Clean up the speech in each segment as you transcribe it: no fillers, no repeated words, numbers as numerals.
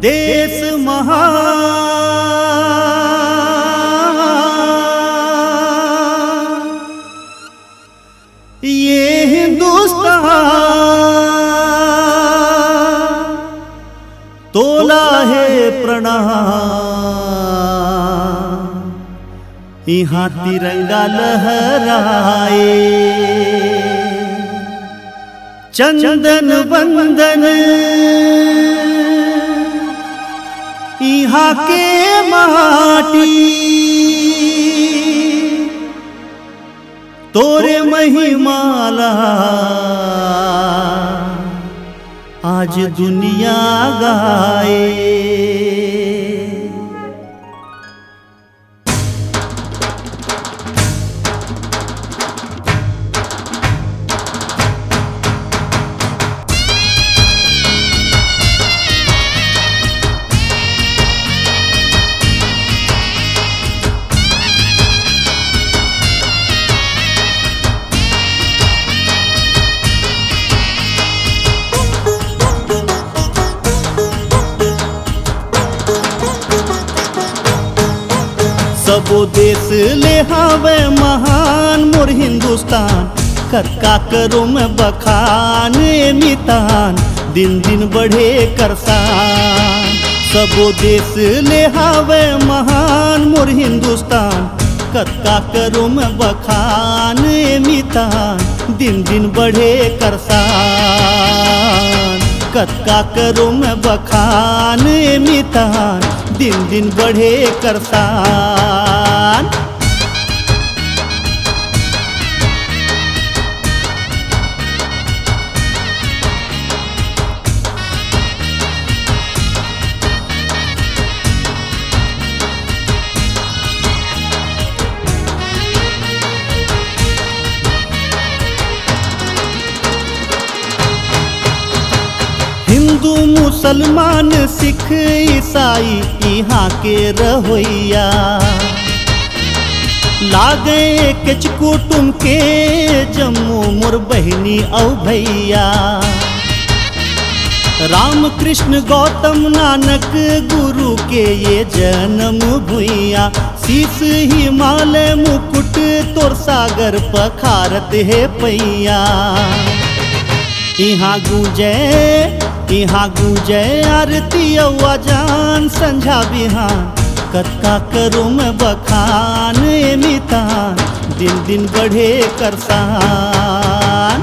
देश महान ये हिंदुस्तान तोला है प्रणाम यहाँ तिरंगा लहराए चंदन वंदन यहाँ के माटी तोरे महिमाला आज दुनिया गाए। सबो देश ले हावे महान मोर हिंदुस्तान कक्का करो में बखान मितान दिन दिन बढ़े करसान। सबो देश ले हावे महान मोर हिंदुस्तान कक्का करो में बखान मितान दिन दिन बढ़े करसान। कक्का करो में बखान मितान दिन दिन बढ़े करसान। हिंदू मुसलमान सिख ईसाई यहाँ के रहोइया लागे किच कुटुम के जम्मू मोर बहनी औ भैया। राम कृष्ण गौतम नानक गुरु के ये जन्म भुइया शीश हिमालय मुकुट तोर सागर पखारत है पैया। यहाँ गूंजे आरती अजान संझा बिहान कक्का करो में बखान मितान दिन दिन बढ़े करसान।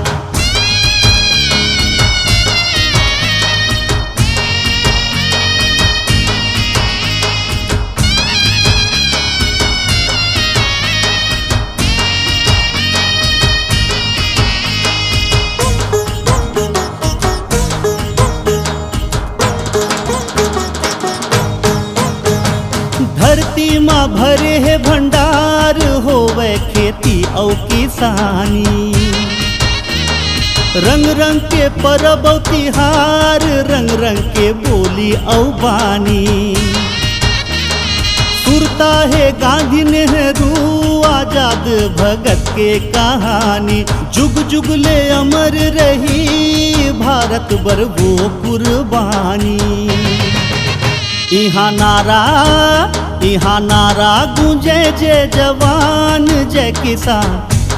धरती माँ भरे है भंडार होवे खेती और किसानी रंग रंग के परब और तिहार रंग रंग के बोली और बानी। सुरता है गांधी नेहरू आजाद भगत के कहानी जुग जुग ले अमर रही भारत बर वो कुर्बानी। यहाँ नारा गूंजे जय जवान जय किसान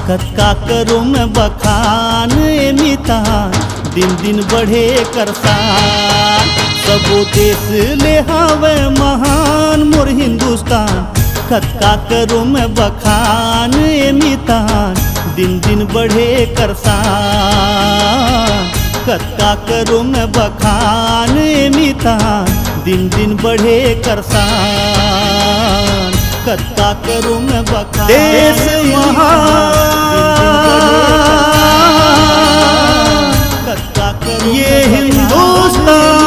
कक्का करो में बखान मितान दिन दिन बढ़े करसान। सबो देश ले हावे महान मोर हिंदुस्तान कक्का करो में बखान मितान दिन दिन बढ़े करसान। कक्का करो में बखान मितान दिन दिन बढ़े करसान। कक्का करो में बखान देश महान कक्का करो ये हिंदुस्तान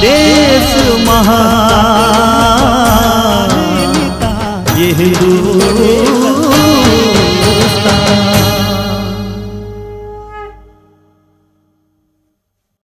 देश महान ये हिंदुस्तान।